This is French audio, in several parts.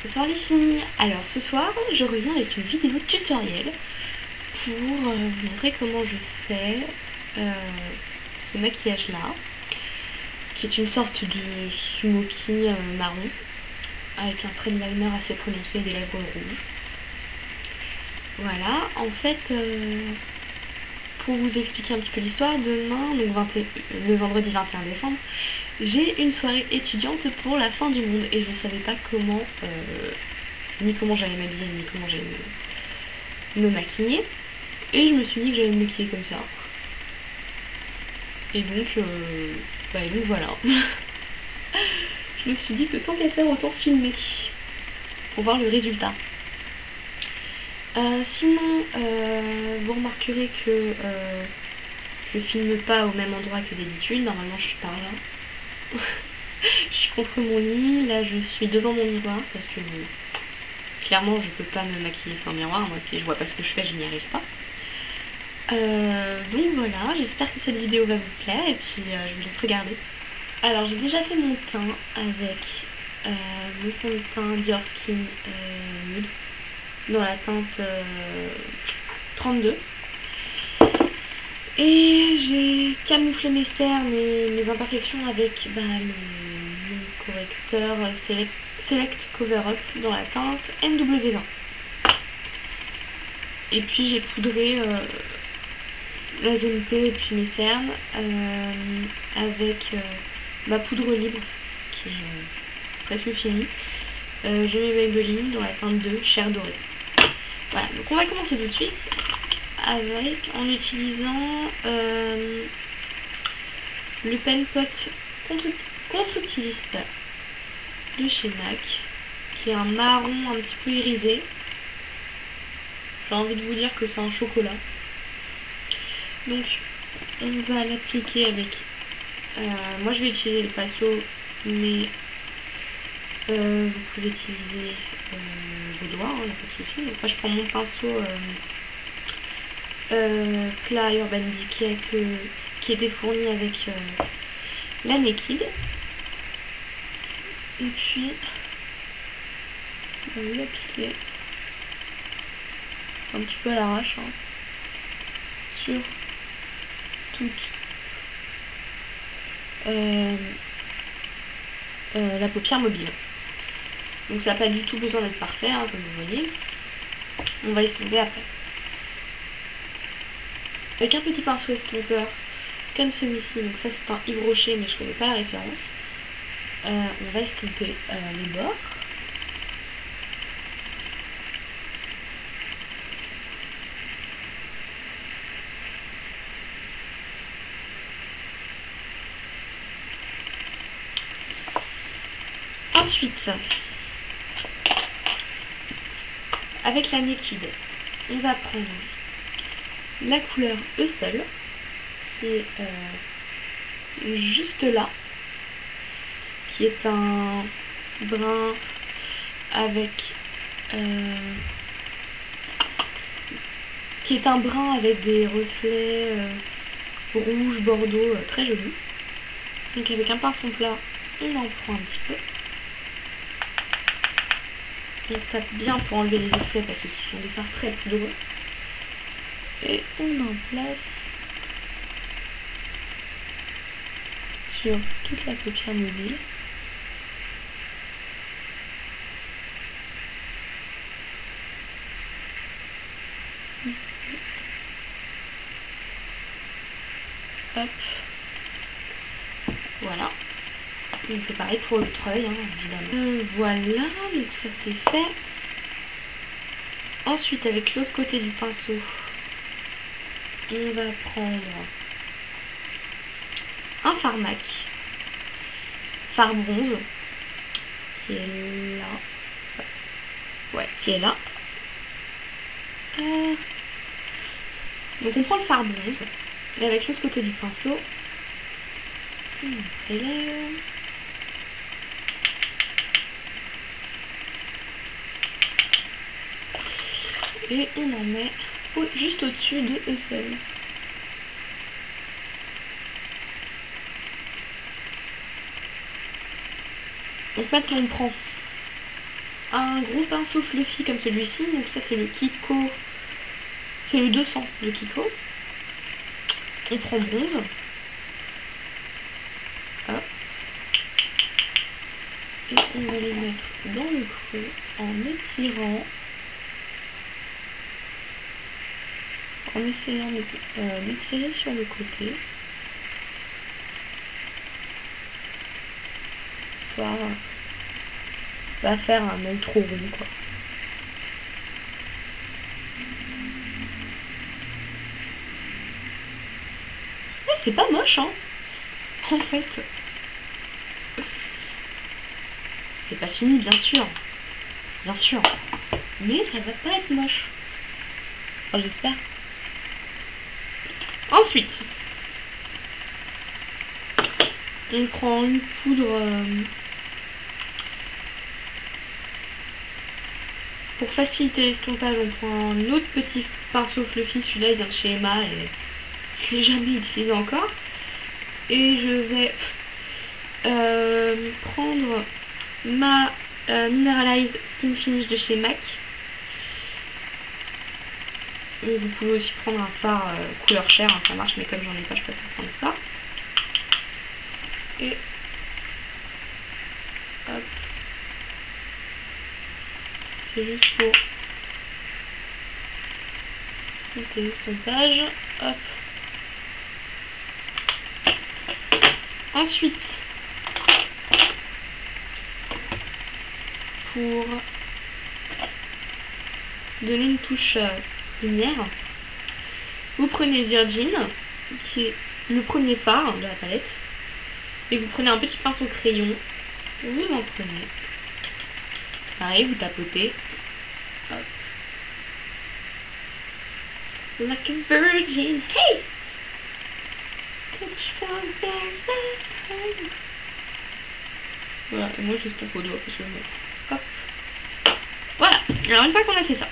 Bonsoir les filles. Alors ce soir je reviens avec une vidéo tutoriel pour vous montrer comment je fais ce maquillage là, qui est une sorte de smoky marron avec un trait de liner assez prononcé et des lèvres rouges. Voilà, en fait pour vous expliquer un petit peu l'histoire, demain, donc le vendredi 21 décembre, j'ai une soirée étudiante pour la fin du monde et je ne savais pas comment, ni comment j'allais m'habiller, ni comment j'allais me maquiller. Et je me suis dit que j'allais me maquiller comme ça. Et donc voilà. Je me suis dit que tant qu'à faire, autant filmer pour voir le résultat. Sinon, vous remarquerez que je filme pas au même endroit que d'habitude. Normalement, je suis par là. Je suis contre mon lit. Là, je suis devant mon miroir parce que clairement, je peux pas me maquiller sans miroir. Moi, si je vois pas ce que je fais, je n'y arrive pas. Donc voilà, j'espère que cette vidéo va vous plaire et puis je vous laisse regarder. Alors, j'ai déjà fait mon teint avec mon fond de teint Dior Skin Nude dans la teinte 32. Et j'ai camouflé mes cernes et mes imperfections avec mon correcteur Select Cover Up dans la teinte NW20. Et puis j'ai poudré la zone T et puis mes cernes avec ma poudre libre qui est presque finie. J'ai mes Maybelline dans la teinte 2 Chair Dorée. Voilà, donc on va commencer tout de suite en utilisant le pen pot constructiviste de chez MAC, qui est un marron un petit peu irisé. J'ai envie de vous dire que c'est un chocolat. Donc on va l'appliquer avec moi je vais utiliser le pinceau, mais vous pouvez utiliser vos doigts, il n'y a pas de souci. Donc moi je prends mon pinceau plat Urban Decay qui était fourni avec la Naked. Et puis on va l'appliquer un petit peu à l'arrache sur toute la paupière mobile. Donc ça n'a pas du tout besoin d'être parfait, comme vous voyez. On va estomper après. Avec un petit pinceau estompeur comme celui-ci, donc ça c'est un Yves Rocher mais je connais pas la référence. On va estomper les bords. Ensuite, avec la Naked, on va prendre la couleur Eusel, qui est juste là, qui est un brun avec des reflets rouge bordeaux très jolis. Donc avec un pinceau plat, on en prend un petit peu. On tape bien pour enlever les excès parce que ce sont des fards très poudreux. Et on en place sur toute la paupière mobile. Hop. Voilà. Donc c'est pareil pour l'autre œil, évidemment. Voilà, donc ça c'est fait. Ensuite, avec l'autre côté du pinceau, on va prendre un fard MAC, fard bronze, qui est là. Ouais, qui est là. Donc on prend le fard bronze, et avec l'autre côté du pinceau, on prélève. Et on en met juste au-dessus de Eusel. Donc maintenant on prend un gros pinceau fluffy comme celui-ci. Donc ça c'est le Kiko, c'est le 200 de Kiko. On prend bronze. Hop. Et on va les mettre dans le creux en étirant, en essayant d'étirer sur le côté, histoire va faire un œil trop rond quoi. Ouais, c'est pas moche hein, en fait. C'est pas fini bien sûr, mais ça va pas être moche. Enfin, j'espère. Ensuite, on prend une poudre pour faciliter l'estompage. On prend un autre petit pinceau fluffy. Celui-là il vient de chez Emma et je l'ai jamais utilisé encore. Et je vais prendre ma Mineralize Skin Finish de chez MAC. Et vous pouvez aussi prendre un fard couleur chair, hein, ça marche, mais comme j'en ai pas, je préfère prendre ça. Et hop, c'est juste pour monter l'estompage. Hop. Ensuite, pour donner une touche lumière, vous prenez Virgin, qui est le premier fard de la palette, et vous prenez un petit pinceau crayon, vous en prenez, pareil, vous tapotez, hop, like a virgin, hey, touch from there, voilà, et moi je stompe au doigt parce que hop, voilà. Alors une fois qu'on a fait ça,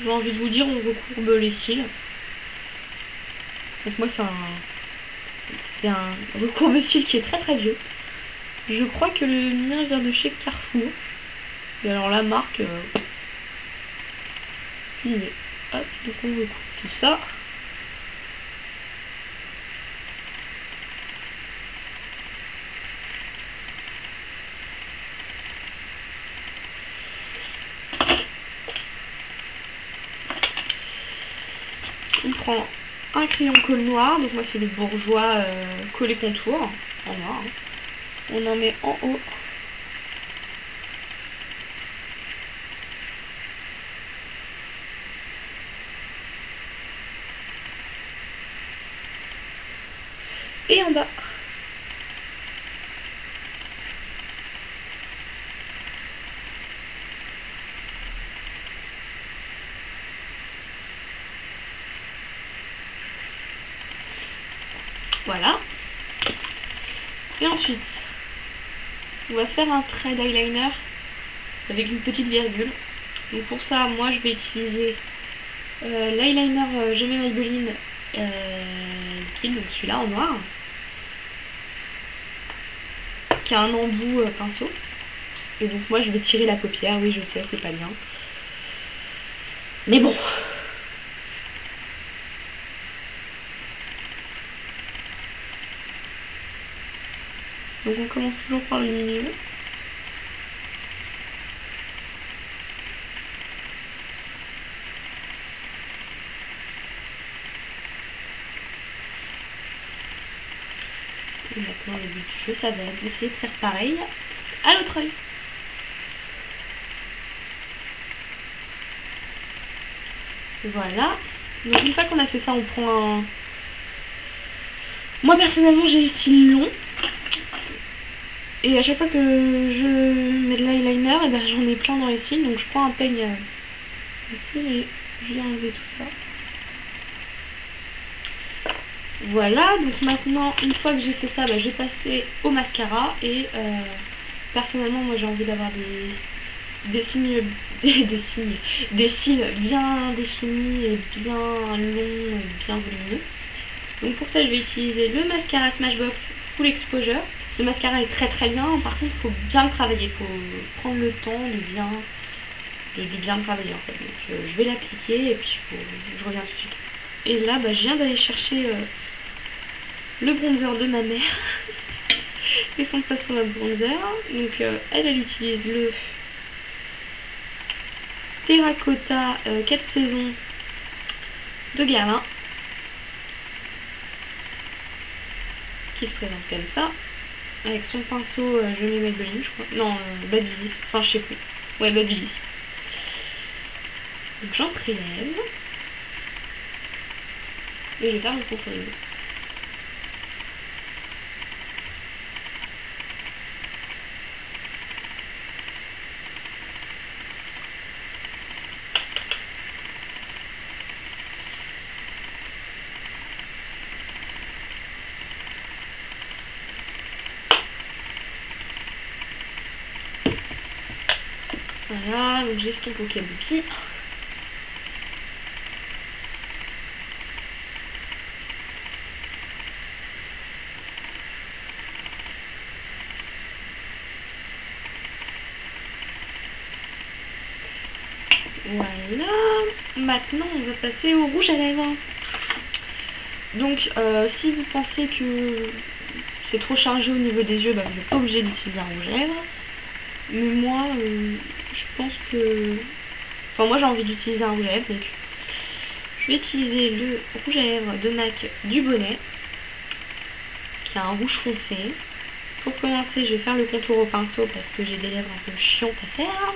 j'ai envie de vous dire, on recourbe les cils. Donc moi c'est un recourbe-cils qui est très très vieux. Je crois que le mien vient de chez Carrefour. Et alors la marque, aucune idée. Hop, donc on recourbe tout ça. On prend un crayon colle noir, donc moi c'est le Bourjois collé contour en noir. Hein. On en met en haut. Et en bas. Voilà. Et ensuite, on va faire un trait d'eyeliner avec une petite virgule. Donc pour ça, moi je vais utiliser l'eyeliner Jamais Maybelline liquide, donc celui-là en noir, qui a un embout pinceau. Et donc moi je vais tirer la paupière, oui je sais, c'est pas bien. Mais bon. Donc on commence toujours par le milieu. Et maintenant le but du jeu, ça va être d'essayer de faire pareil à l'autre œil. Voilà. Donc une fois qu'on a fait ça, on prend un... Moi personnellement j'ai les cils longs. Et à chaque fois que je mets de l'eyeliner, et ben j'en ai plein dans les cils, donc je prends un peigne ici et je vais enlever tout ça. Voilà, donc maintenant, une fois que j'ai fait ça, ben, je vais passer au mascara et personnellement, moi j'ai envie d'avoir des cils bien définis et bien longs et bien volumineux. Donc pour ça, je vais utiliser le mascara Smashbox full exposure. Ce mascara est très très bien, par contre il faut bien le travailler, il faut prendre le temps de bien le travailler en fait. Donc je vais l'appliquer et puis je reviens tout de suite. Et là je viens d'aller chercher le bronzer de ma mère. Les sensations de bronzer. Donc elle utilise le Terracotta 4 saisons de Guerlain, qui se présente comme ça. Avec son pinceau, je mets Maybelline, je crois. Non, Babyliss. Enfin, je sais plus. Ouais, Babyliss. Donc j'en prélève. Et je vais faire mon contournement. Voilà, donc j'estompe au kabuki. Voilà, maintenant on va passer au rouge à lèvres. Donc si vous pensez que c'est trop chargé au niveau des yeux, vous n'êtes pas obligé d'utiliser un rouge à lèvres. Mais moi, je pense que... Enfin moi j'ai envie d'utiliser un rouge à lèvres, donc je vais utiliser le rouge à lèvres de MAC du Bonnet, qui a un rouge foncé. Pour commencer, je vais faire le contour au pinceau parce que j'ai des lèvres un peu chiantes à faire.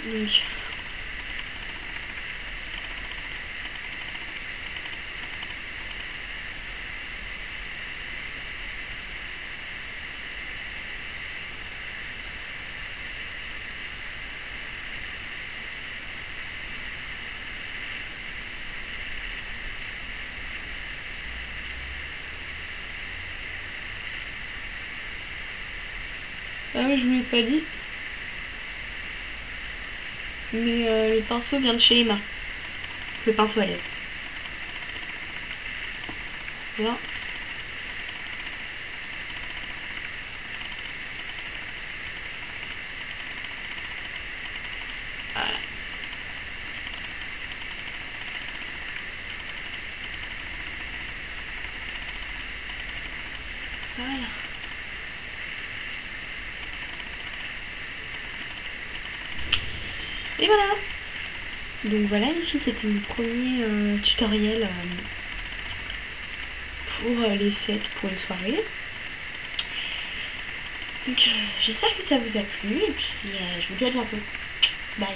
Donc... Ah oui, je vous l'ai pas dit. Mais le pinceau vient de chez Emma. Le pinceau à lèvres. Voilà. Voilà. Voilà. Et voilà. Donc voilà les filles, c'était mon premier tutoriel pour les fêtes, pour les soirées. Donc j'espère que ça vous a plu et puis je vous dis à bientôt. Bye.